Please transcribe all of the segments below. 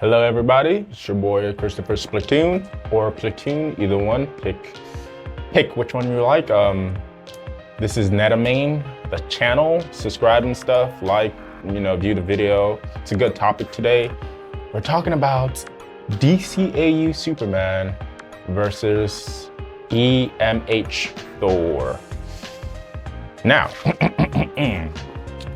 Hello everybody, it's your boy Christopher Splatoon or Platoon, either one. Pick which one you like. This is Netamain, the channel. Subscribe and stuff, like, view the video. It's a good topic today. We're talking about Dcau Superman versus EMH Thor. Now,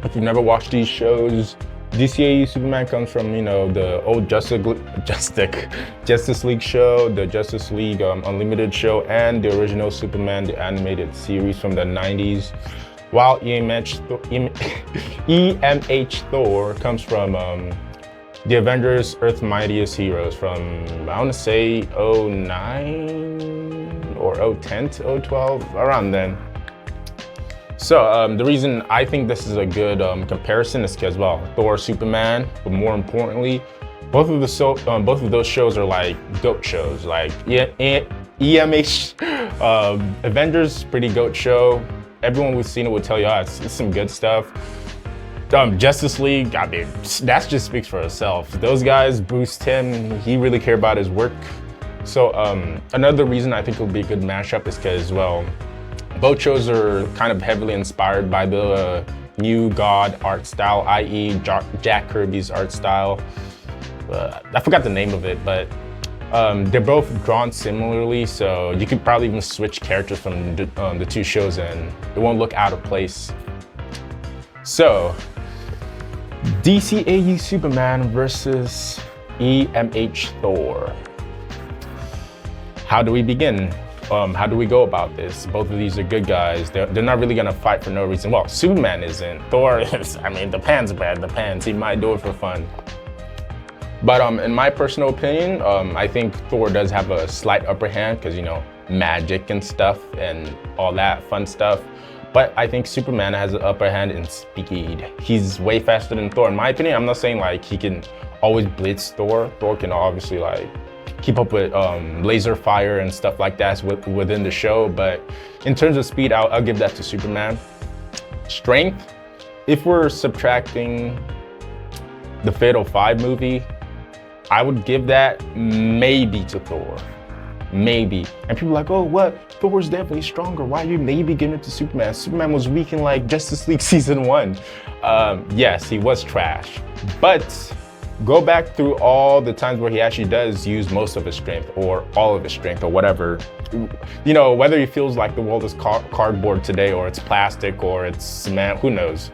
if you've never watched these shows, Dcau Superman comes from, the old Justice League show, the Justice League Unlimited show, and the original Superman, the animated series from the 90s. While EMH Thor comes from the Avengers, Earth's Mightiest Heroes from, I want to say, 09 or 010 to 012, around then. So the reason I think this is a good comparison is because, well, Thor, Superman, but more importantly, both of those shows are like GOAT shows. Like EMH, Avengers, pretty GOAT show. Everyone who's seen it would tell you, it's some good stuff. Justice League, I mean, that just speaks for itself. Those guys, Bruce Timm, he really cared about his work. So another reason I think it would be a good mashup is because, well, both shows are kind of heavily inspired by the new God art style, i.e. Jack Kirby's art style. I forgot the name of it, but they're both drawn similarly, so you could probably even switch characters from the two shows and it won't look out of place. So, Dcau Superman versus EMH Thor. How do we begin? How do we go about this? Both of these are good guys. They're not really gonna fight for no reason. Well, Superman isn't. Thor is, I mean, depends. He might do it for fun. But in my personal opinion, I think Thor does have a slight upper hand because, magic and stuff and all that fun stuff. But I think Superman has an upper hand in speed. He's way faster than Thor. In my opinion, I'm not saying like he can always blitz Thor. Thor can obviously like keep up with laser fire and stuff like that within the show, but in terms of speed, I'll give that to Superman. Strength, if we're subtracting the Fatal 5 movie, I would give that maybe to Thor, maybe. And people are like, oh, what? Thor's definitely stronger. Why are you maybe giving it to Superman? Superman was weak in like Justice League season 1. Yes, he was trash, but go back through all the times where he actually does use most of his strength or all of his strength or whatever. Whether he feels like the world is cardboard today or it's plastic or it's cement, who knows.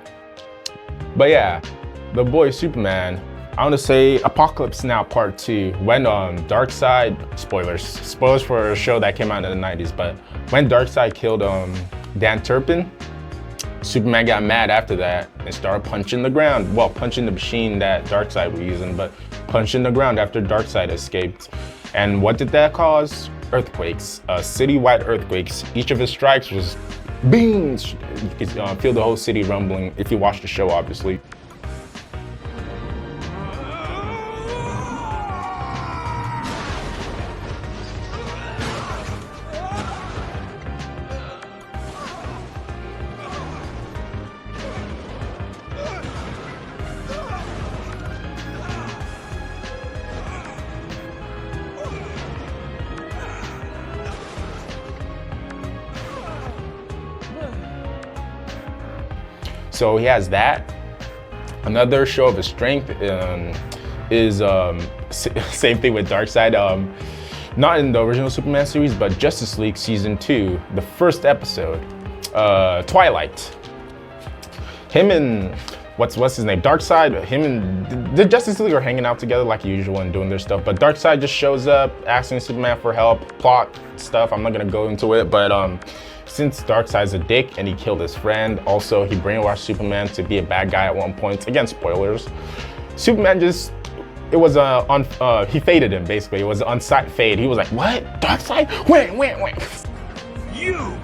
But yeah, the boy Superman, I want to say Apocalypse Now Part 2, when Darkseid, spoilers for a show that came out in the 90s, but when Darkseid killed Dan Turpin, Superman got mad after that and started punching the ground. Well, punching the machine that Darkseid was using, but punching the ground after Darkseid escaped. And what did that cause? Earthquakes, citywide earthquakes. Each of his strikes was beams. You could feel the whole city rumbling if you watch the show, obviously. So he has that. Another show of his strength is same thing with Darkseid. Not in the original Superman series, but Justice League season 2, the first episode, Twilight. Him and what's his name? Darkseid. Him and the Justice League are hanging out together like usual and doing their stuff. But Darkseid just shows up, asking Superman for help, plot stuff. I'm not gonna go into it, but since Darkseid's a dick and he killed his friend, also he brainwashed Superman to be a bad guy at one point. Again, spoilers. Superman just, he faded him basically. It was an on-site fade. He was like, what? Darkseid? When? You!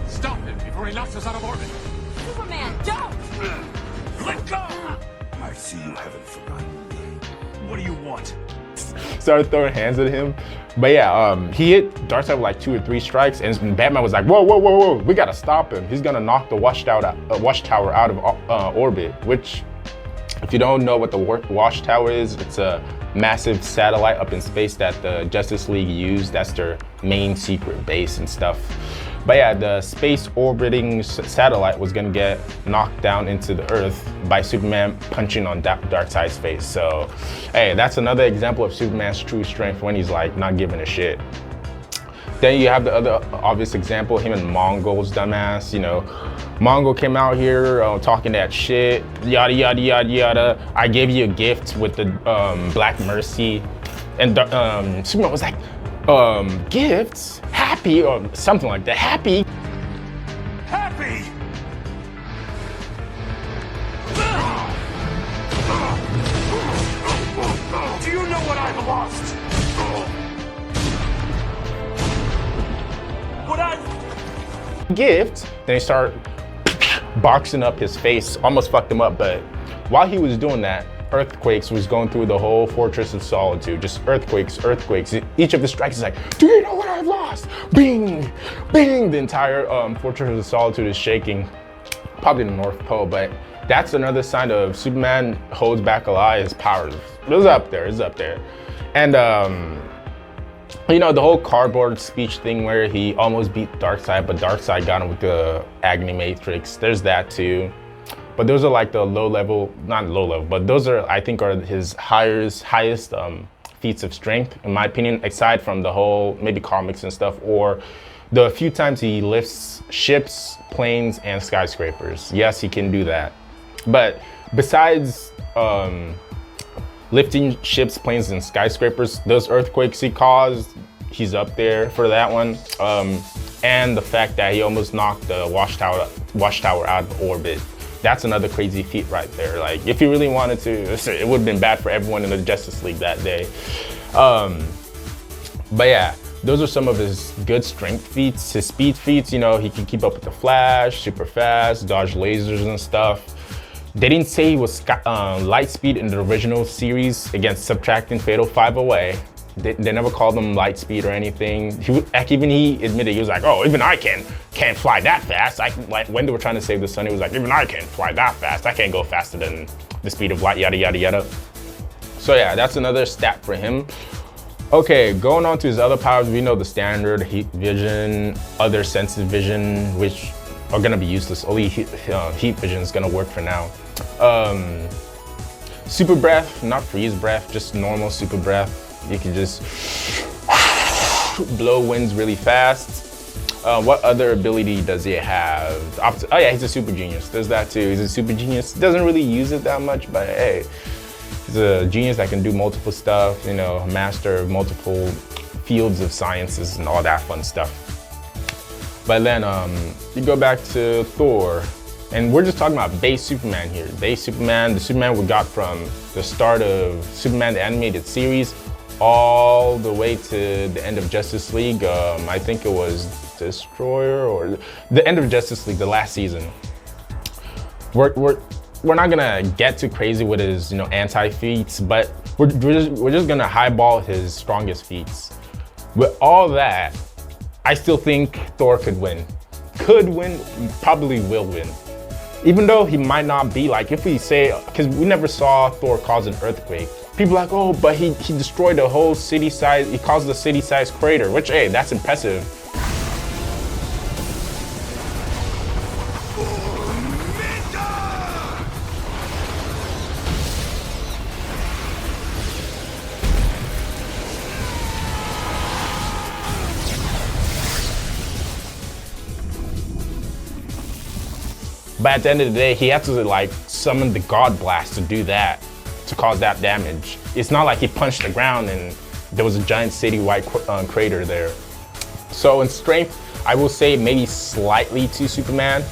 Stop him before he knocks us out of orbit. Superman, don't! Let go! I see you haven't forgotten. What do you want? started throwing hands at him. But yeah, he hit Darkseid with like 2 or 3 strikes, and Batman was like, whoa, we gotta stop him. He's gonna knock the watchtower out of orbit, which, if you don't know what the watchtower is, it's a massive satellite up in space that the Justice League used. That's their main secret base and stuff. But yeah, the space orbiting satellite was gonna get knocked down into the Earth by Superman punching on Darkseid's face. So, hey, that's another example of Superman's true strength when he's like not giving a shit. Then you have the other obvious example, him and Mongo's dumbass. You know, Mongo came out here talking that shit, yada yada yada yada. I gave you a gift with the Black Mercy, and Superman was like, gifts? Happy? Or something like that. Happy? Happy! Do you know what I've lost? What I've... Gift? Then he started boxing up his face, almost fucked him up, but while he was doing that, earthquakes was going through the whole Fortress of Solitude. Just earthquakes. Each of the strikes is like, do you know what I've lost? Bing, bing. The entire Fortress of Solitude is shaking. Probably the North Pole, but that's another sign of Superman holds back a lot of his powers. It's up there. And you know, the whole cardboard speech thing where he almost beat Darkseid, but Darkseid got him with the Agony Matrix. There's that too. But those are like the not low level, but those are, I think, are his highest feats of strength, in my opinion, aside from the whole maybe comics and stuff, or the few times he lifts ships, planes, and skyscrapers. Yes, he can do that. But besides lifting ships, planes, and skyscrapers, those earthquakes he caused, he's up there for that one. And the fact that he almost knocked the watchtower out of orbit. That's another crazy feat right there. Like, if he really wanted to, it would have been bad for everyone in the Justice League that day. But yeah, those are some of his good strength feats. His speed feats, you know, he can keep up with the Flash, super fast, dodge lasers and stuff. They didn't say he was light speed in the original series, again, subtracting Fatal 5 away. They never called him light speed or anything. Even he admitted, he was like, oh, even I can't fly that fast. Like when they were trying to save the sun, he was like, even I can't fly that fast. I can't go faster than the speed of light, yada, yada, yada. So yeah, that's another stat for him. Okay, going on to his other powers, we know the standard, heat vision, other sensitive vision, which are gonna be useless. Only heat vision is gonna work for now. Super breath, not freeze breath, just normal super breath. You can just blow winds really fast. What other ability does he have? Oh yeah, he's a super genius. There's that too. He's a super genius. Doesn't really use it that much, but hey, he's a genius that can do multiple stuff, you know, a master of multiple fields of sciences and all that fun stuff. But then you go back to Thor, and we're just talking about base Superman here. Base Superman, the Superman we got from the start of Superman the Animated Series, all the way to the end of Justice League. I think it was Destroyer or the end of Justice League, the last season. We're not gonna get too crazy with his, you know, anti-feats, but we're just gonna highball his strongest feats. With all that, I still think Thor could win. Could win, probably will win. Even though he might not be, like, if we say, because we never saw Thor cause an earthquake. People are like, oh, but he destroyed the whole city size, he caused the city-sized crater, which, hey, that's impressive. But at the end of the day, he had to like summon the God Blast to do that, to cause that damage. It's not like he punched the ground and there was a giant city-wide crater there. So in strength, I will say maybe slightly to Superman.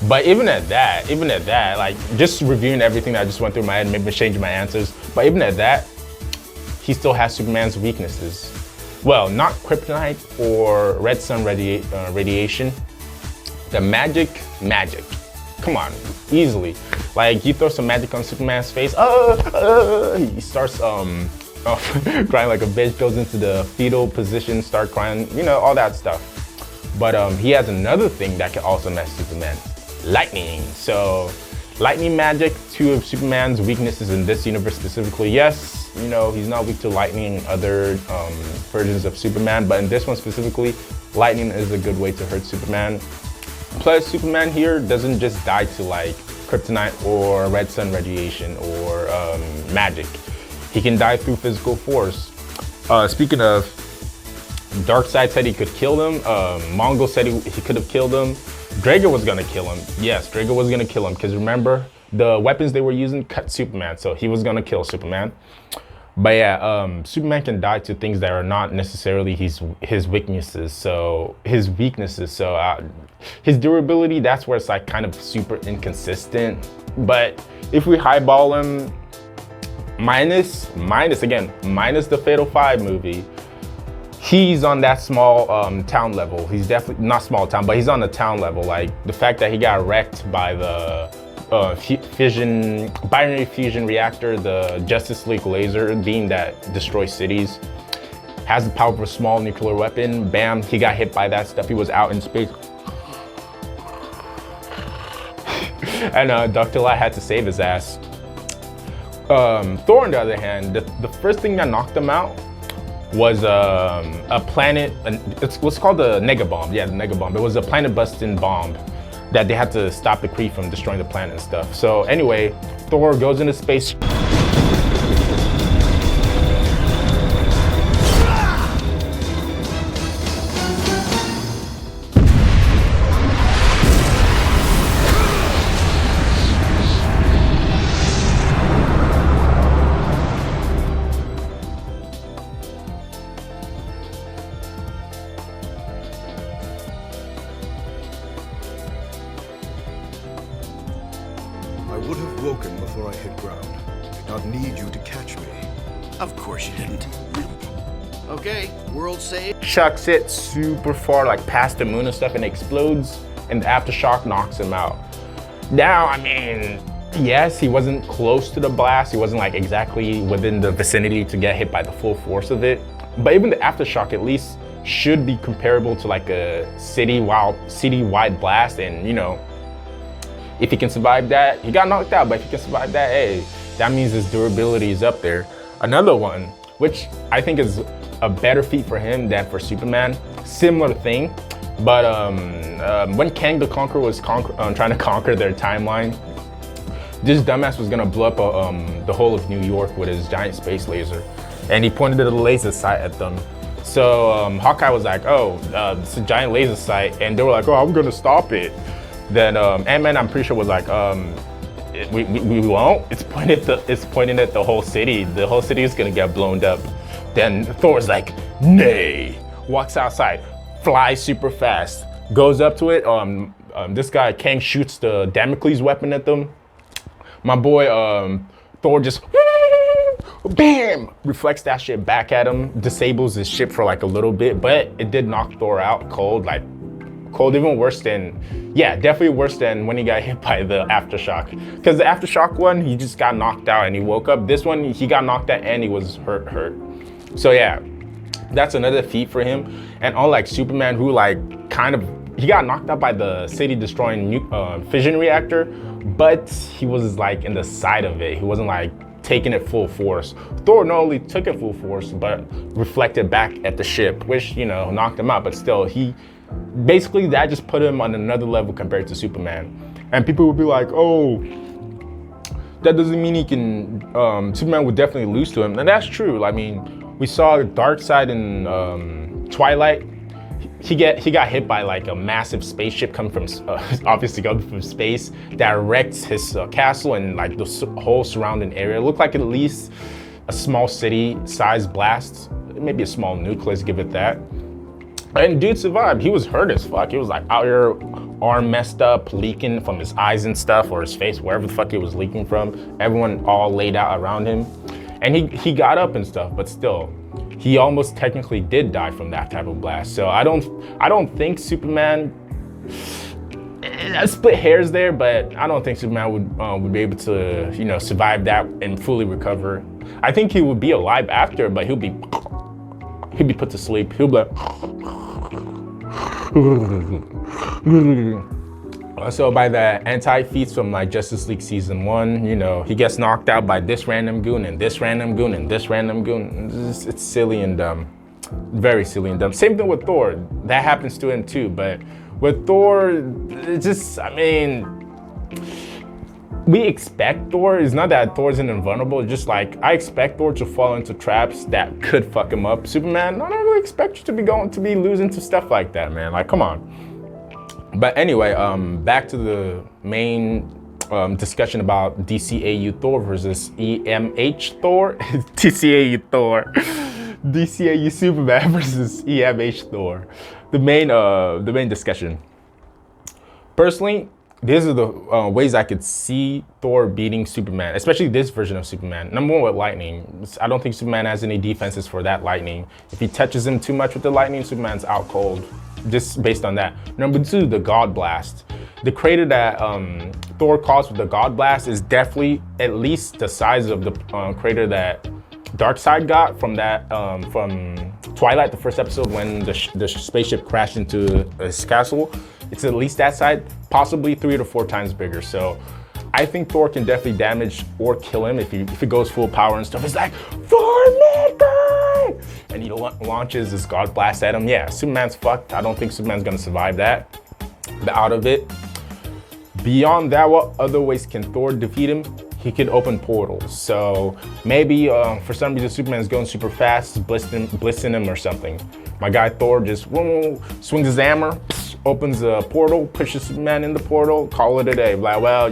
But even at that, like just reviewing everything that I just went through my head, maybe changing my answers. But even at that, he still has Superman's weaknesses. Well, not kryptonite or red sun radiation. The magic. Come on, easily. Like, you throw some magic on Superman's face, he starts crying like a bitch, goes into the fetal position, start crying, you know, all that stuff. But he has another thing that can also mess Superman, lightning. So lightning magic, two of Superman's weaknesses in this universe specifically. Yes, you know, he's not weak to lightning in other versions of Superman, but in this one specifically, lightning is a good way to hurt Superman. Plus, Superman here doesn't just die to like kryptonite or red sun radiation or magic. He can die through physical force. Speaking of, Darkseid said he could kill him. Mongol said he could have killed him. Drago was gonna kill him. Yes, Drago was gonna kill him because remember, the weapons they were using cut Superman, so he was gonna kill Superman. But yeah, Superman can die to things that are not necessarily his weaknesses. So his durability, that's where it's like kind of super inconsistent. But if we highball him, minus the Fatal 5 movie, he's on that small town level. He's definitely not small town, but he's on the town level. Like the fact that he got wrecked by the binary fusion reactor, the Justice League laser beam that destroys cities, has the power of a small nuclear weapon. Bam, he got hit by that stuff. He was out in space. And Dcau had to save his ass. Thor, on the other hand, the first thing that knocked him out was a planet, it's what's called the Nega Bomb. Yeah, the Nega Bomb. It was a planet-busting bomb that they had to stop the Kree from destroying the planet and stuff. So anyway, Thor goes into space. I would have woken before I hit ground. I did not need you to catch me. Of course you didn't. Okay, world saved. Chucks it super far, like past the moon and stuff, and explodes, and the aftershock knocks him out. Now, I mean, yes, he wasn't close to the blast. He wasn't like exactly within the vicinity to get hit by the full force of it. But even the aftershock at least should be comparable to like a city-wide blast, and you know, if he can survive that, he got knocked out, but if he can survive that, hey, that means his durability is up there. Another one, which I think is a better feat for him than for Superman, similar thing, but when Kang the Conqueror was trying to conquer their timeline, this dumbass was gonna blow up the whole of New York with his giant space laser, and he pointed a laser sight at them. So Hawkeye was like, oh, it's a giant laser sight, and they were like, oh, I'm gonna stop it. Then Ant-Man, I'm pretty sure, was like, we won't. It's pointing at the whole city. The whole city is gonna get blown up. Then Thor's like, nay. Walks outside, flies super fast, goes up to it. This guy Kang shoots the Damocles weapon at them. My boy Thor just bam, reflects that shit back at him, disables his ship for like a little bit, but it did knock Thor out cold, even worse than, yeah, definitely worse than when he got hit by the aftershock. Because the aftershock one, he just got knocked out and he woke up. This one, he got knocked out and he was hurt. So yeah, that's another feat for him. And unlike Superman, who like he got knocked out by the city destroying fission reactor, but he was like in the side of it. He wasn't like taking it full force. Thor not only took it full force, but reflected back at the ship, which, you know, knocked him out, but still, basically that just put him on another level compared to Superman. And people would be like, oh, that doesn't mean he can, Superman would definitely lose to him. And that's true. I mean, we saw Darkseid in Twilight. He got hit by like a massive spaceship coming from, obviously coming from space, that wrecked his castle and like the whole surrounding area. It looked like at least a small city-sized blast, maybe a small nuke, let's give it that. And dude survived. He was hurt as fuck. He was like out here, arm messed up, leaking from his eyes and stuff, or his face, wherever the fuck it was leaking from. Everyone all laid out around him. And he got up and stuff, but still, he almost technically did die from that type of blast. So I don't think Superman, split hairs there, but I don't think Superman would be able to, you know, survive that and fully recover. I think he would be alive after, but he'll be put to sleep. He'll be like, so by the anti-feats from like Justice League season 1, you know, he gets knocked out by this random goon and this random goon and this random goon. It's silly and dumb, very silly and dumb. Same thing with Thor. That happens to him too, but with Thor, it's just, I mean, we expect Thor. It's not that Thor isn't invulnerable. It's just like, I expect Thor to fall into traps that could fuck him up. Superman, I don't really expect you to be losing to stuff like that, man. Like, come on. But anyway, back to the main discussion about DCAU Thor versus EMH Thor. DCAU Thor. DCAU Superman versus EMH Thor. The main discussion. Personally, these are the ways I could see Thor beating Superman, especially this version of Superman. Number 1, with lightning. I don't think Superman has any defenses for that lightning. If he touches him too much with the lightning, Superman's out cold, just based on that. Number 2, the God Blast. The crater that Thor caused with the God Blast is definitely at least the size of the crater that Darkseid got from that from Twilight, the first episode, when the spaceship crashed into his castle. It's at least that size, possibly 3 to 4 times bigger. So I think Thor can definitely damage or kill him if he goes full power and stuff. It's like, Thor, Midgard! And he launches his God Blast at him. Yeah, Superman's fucked. I don't think Superman's gonna survive that. But out of it, beyond that, what other ways can Thor defeat him? He could open portals. So maybe for some reason Superman's going super fast, blissing him or something. My guy Thor just swings his hammer, opens a portal, pushes Superman in the portal, call it a day. Like, well, I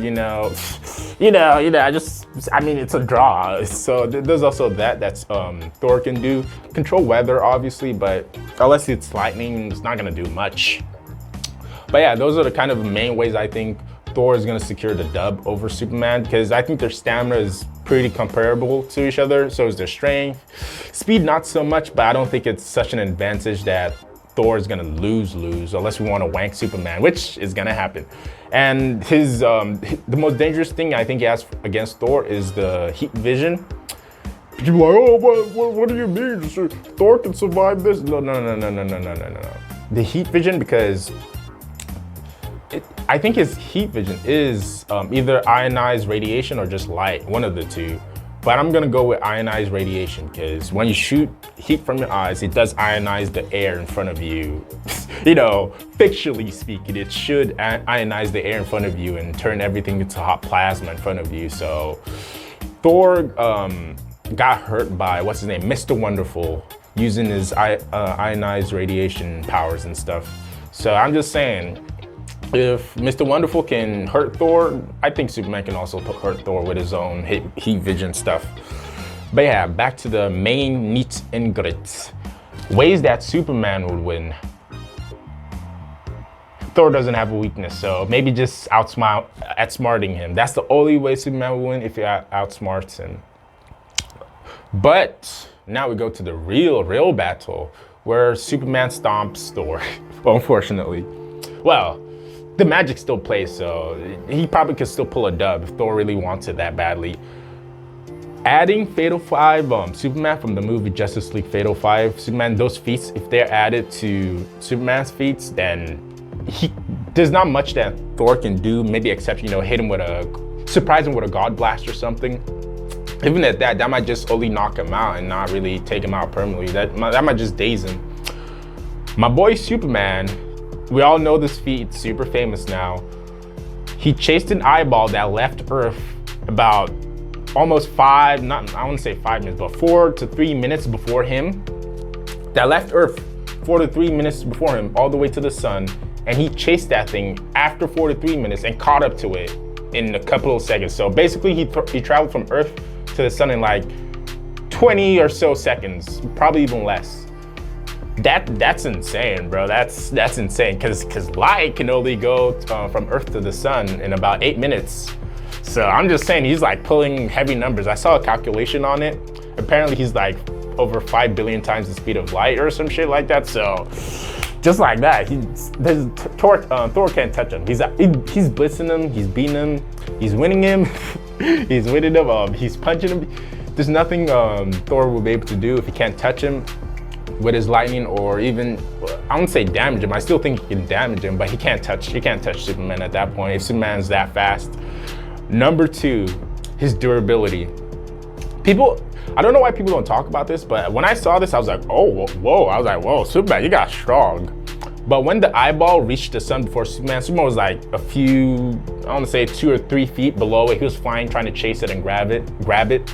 mean, it's a draw. So there's also that's Thor can do. Control weather, obviously, but unless it's lightning, it's not gonna do much. But yeah, those are the kind of main ways I think Thor is gonna secure the dub over Superman, because I think their stamina is pretty comparable to each other. So is their strength. Speed, not so much, but I don't think it's such an advantage that Thor is gonna lose unless we want to wank Superman, which is gonna happen. And the most dangerous thing I think he has against Thor is the heat vision. People are like, oh, what do you mean? Thor can survive this? No. The heat vision, because I think his heat vision is either ionized radiation or just light, one of the two. But I'm gonna go with ionized radiation, because when you shoot heat from your eyes, it does ionize the air in front of you. You know, fictionally speaking, it should ionize the air in front of you and turn everything into hot plasma in front of you. So Thor got hurt by, what's his name, Mr. Wonderful, using his ionized radiation powers and stuff. So I'm just saying, if Mr. Wonderful can hurt Thor, I think Superman can also hurt Thor with his own heat vision stuff. But yeah, back to the main meat and grits. Ways that Superman would win. Thor doesn't have a weakness, so maybe just outsmarting him. That's the only way Superman will win, if he outsmarts him. But now we go to the real battle, where Superman stomps Thor, unfortunately. Well, the magic still plays, so he probably could still pull a dub if Thor really wants it that badly. Adding Fatal 5 Superman from the movie Justice League Fatal 5 Superman, those feats, if they're added to Superman's feats, then there's not much that Thor can do, maybe except, hit him with surprise him with a God Blast or something. Even at that might just only knock him out and not really take him out permanently. That might just daze him. My boy Superman, we all know this feat, it's super famous now. He chased an eyeball that left Earth about almost I wouldn't say 5 minutes, but 4 to 3 minutes before him. That left Earth 4 to 3 minutes before him, all the way to the sun. And he chased that thing after 4 to 3 minutes and caught up to it in a couple of seconds. So basically he traveled from Earth to the sun in like 20 or so seconds, probably even less. That's insane, bro. That's insane, because light can only go from Earth to the sun in about 8 minutes. So I'm just saying, he's like pulling heavy numbers. I saw a calculation on it. Apparently he's like over 5 billion times the speed of light or some shit like that. So Just like that. Thor can't touch him. He's blitzing him, he's beating him, he's winning him, he's winning him, he's punching him. There's nothing Thor will be able to do if he can't touch him with his lightning, or even, I won't say damage him. I still think he can damage him, but he can't touch Superman at that point if Superman's that fast. Number 2, his durability. I don't know why people don't talk about this, but when I saw this, I was like, oh, whoa. I was like, whoa, Superman, you got strong. But when the eyeball reached the sun before Superman was like a few, I want to say 2 or 3 feet below it. He was flying, trying to chase it and grab it.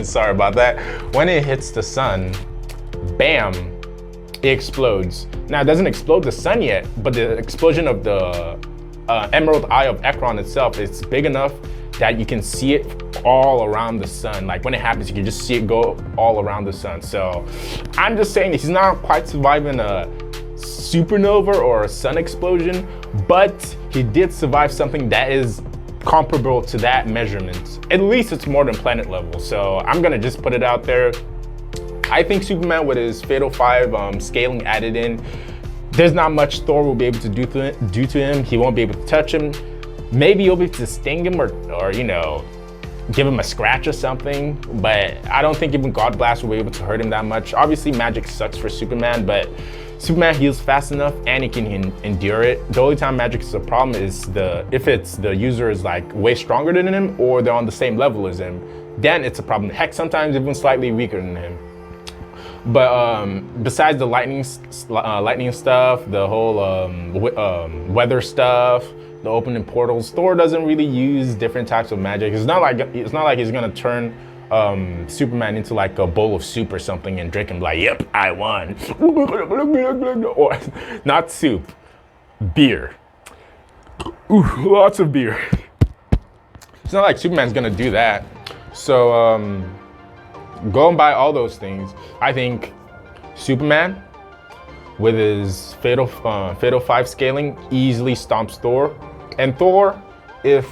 Sorry about that. When it hits the sun, bam, it explodes. Now, it doesn't explode the sun yet, but the explosion of the Emerald Eye of Ekron itself is big enough that you can see it all around the sun. Like when it happens, you can just see it go all around the sun. So I'm just saying he's not quite surviving a supernova or a sun explosion, but he did survive something that is comparable to that measurement. At least it's more than planet level. So I'm gonna just put it out there. I think Superman with his Fatal 5 scaling added in, there's not much Thor will be able to do to him. He won't be able to touch him. Maybe you'll be able to sting him or you know, give him a scratch or something, but I don't think even God Blast will be able to hurt him that much. Obviously, magic sucks for Superman, but Superman heals fast enough and he can endure it. The only time magic is a problem is if it's the user is like way stronger than him or they're on the same level as him, then it's a problem. Heck, sometimes even slightly weaker than him. But besides the lightning stuff, the whole weather stuff, the opening portals, Thor doesn't really use different types of magic. It's not like he's gonna turn Superman into like a bowl of soup or something and drink and be like, yep, I won. Or not soup, beer. Ooh, lots of beer. It's not like Superman's gonna do that. So going by all those things, I think Superman with his Fatal 5 scaling easily stomps Thor. And Thor, if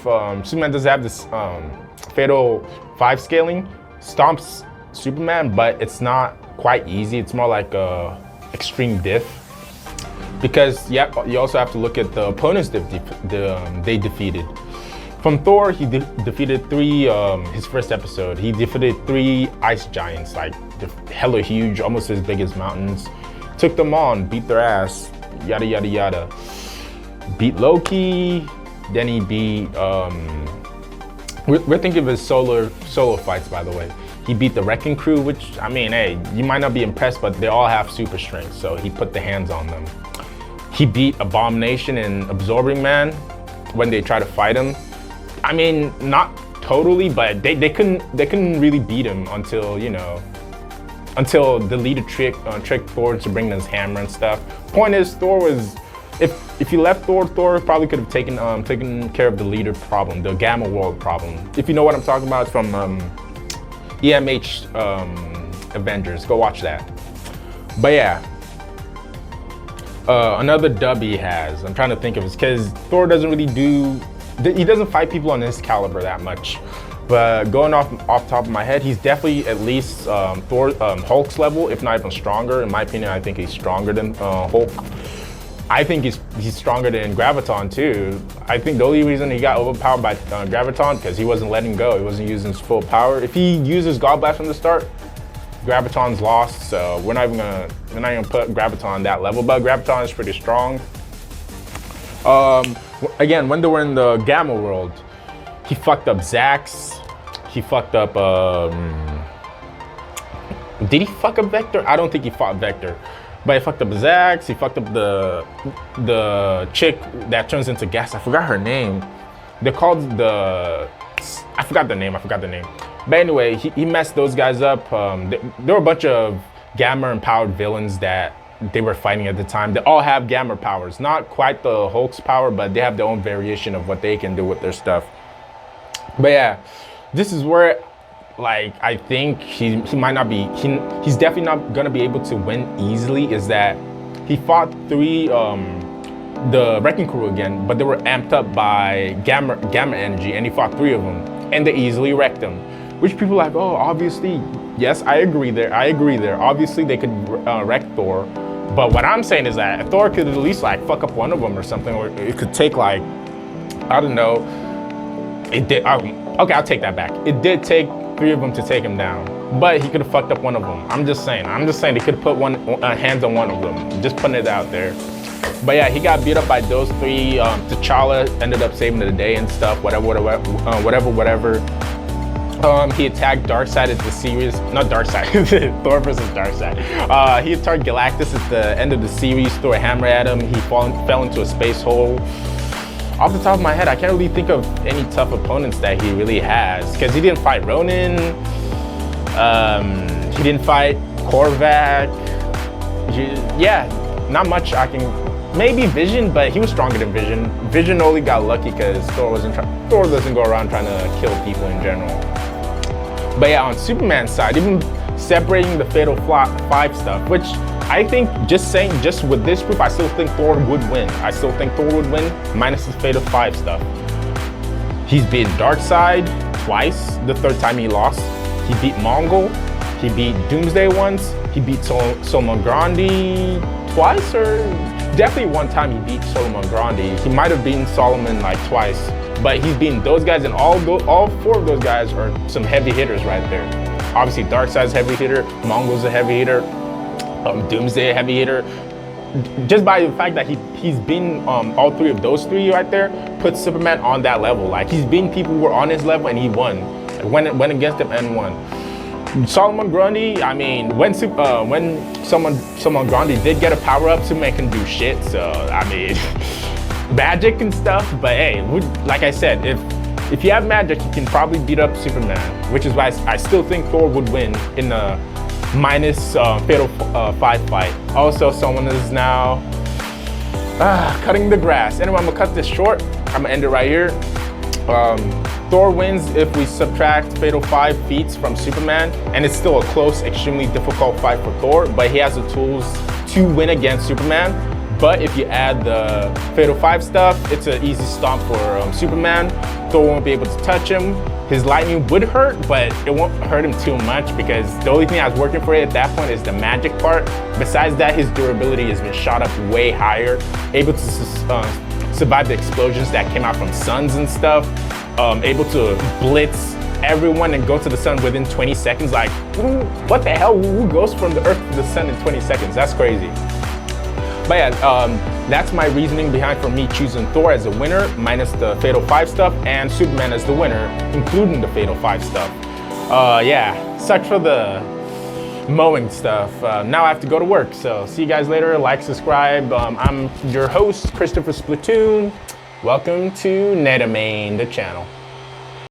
Superman doesn't have this Fatal 5 scaling, stomps Superman, but it's not quite easy. It's more like a extreme diff. Because you also have to look at the opponents they defeated. From Thor, he defeated 3, his first episode, he defeated 3 ice giants, like hella huge, almost as big as mountains. Took them on, beat their ass, yada, yada, yada. Beat Loki, then he beat, we're thinking of his solo fights, by the way. He beat the Wrecking Crew, which, I mean, hey, you might not be impressed, but they all have super strength, so he put the hands on them. He beat Abomination and Absorbing Man when they try to fight him. I mean, not totally, but they couldn't really beat him until, you know, until the leader tricked Thor to bring his hammer and stuff. Point is, Thor was, if you left Thor probably could have taken care of the leader problem, the Gamma World problem. If you know what I'm talking about, it's from EMH Avengers. Go watch that. But yeah, another dub he has, I'm trying to think of it, because Thor doesn't really he doesn't fight people on his caliber that much. But going off top of my head, he's definitely at least Hulk's level, if not even stronger. In my opinion, I think he's stronger than Hulk. I think he's stronger than Graviton too. I think the only reason he got overpowered by Graviton because he wasn't letting go. He wasn't using his full power. If he uses God Blast from the start, Graviton's lost. So we're not even gonna put Graviton on that level. But Graviton is pretty strong. Again, when they were in the Gamma World, he fucked up Zax. He fucked up, did he fuck up Vector? I don't think he fought Vector. But he fucked up Zax, he fucked up the chick that turns into gas. I forgot her name. They're called I forgot the name. But anyway, he messed those guys up. There were a bunch of Gamma empowered villains that they were fighting at the time. They all have Gamma powers. Not quite the Hulk's power, but they have their own variation of what they can do with their stuff. But yeah, this is where, like, I think he might not be, he's definitely not gonna be able to win easily, is that he fought 3, the Wrecking Crew again, but they were amped up by gamma energy, and he fought 3 of them, and they easily wrecked him. which people are like, oh, obviously, yes, I agree there. Obviously, they could wreck Thor. But what I'm saying is that Thor could at least like fuck up one of them or something, or it could take like, I don't know. It did. Okay, I'll take that back. It did take 3 of them to take him down, but he could have fucked up one of them. I'm just saying they could have put hands on one of them. Just putting it out there. But yeah, he got beat up by those 3. T'Challa ended up saving the day and stuff. Whatever. He attacked Darkseid at the series, not Darkseid, Thor versus Darkseid. He attacked Galactus at the end of the series, threw a hammer at him. He fell into a space hole. Off the top of my head, I can't really think of any tough opponents that he really has, because he didn't fight Ronin, he didn't fight Korvac. Yeah, not much I can, maybe Vision, but he was stronger than Vision. Vision only got lucky because Thor doesn't go around trying to kill people in general. But yeah, on Superman's side, even separating the Fatal 5 stuff, which I think just with this group, I still think Thor would win. Minus the Fatal 5 stuff. He's beat Darkseid twice, the 3rd time he lost. He beat Mongol, he beat Doomsday once, he beat Solomon Grundy twice, or definitely one time he beat Solomon Grundy. He might have beaten Solomon like twice, but he's beaten those guys, and all 4 of those guys are some heavy hitters right there. Obviously Darkseid's a heavy hitter, Mongol's a heavy hitter, Doomsday a heavy hitter. Just by the fact that he's been all 3 of those 3 right there puts Superman on that level. Like, he's been people who were on his level and he won. Went against him and won. Solomon Grundy, I mean, when Solomon Grundy did get a power up, Superman can do shit. So I mean, magic and stuff. But hey, like I said, if you have magic, you can probably beat up Superman, which is why I still think Thor would win in the minus Fatal 5 fight. Also, someone is now cutting the grass. Anyway, I'm gonna cut this short. I'm gonna end it right here. Thor wins if we subtract Fatal 5 feats from Superman, and it's still a close, extremely difficult fight for Thor, but he has the tools to win against Superman. But if you add the Fatal 5 stuff, it's an easy stomp for Superman. Thor won't be able to touch him. His lightning would hurt, but it won't hurt him too much, because the only thing that's working for it at that point is the magic part. Besides that, his durability has been shot up way higher, able to survive the explosions that came out from suns and stuff, able to blitz everyone and go to the sun within 20 seconds. Like, what the hell? Who goes from the Earth to the sun in 20 seconds? That's crazy. But yeah, that's my reasoning behind for me choosing Thor as a winner, minus the Fatal 5 stuff, and Superman as the winner, including the Fatal 5 stuff. Yeah, sucks for the mowing stuff. Now I have to go to work, so see you guys later. Like, subscribe. I'm your host, Christopher Splatoon. Welcome to Netamain, the channel.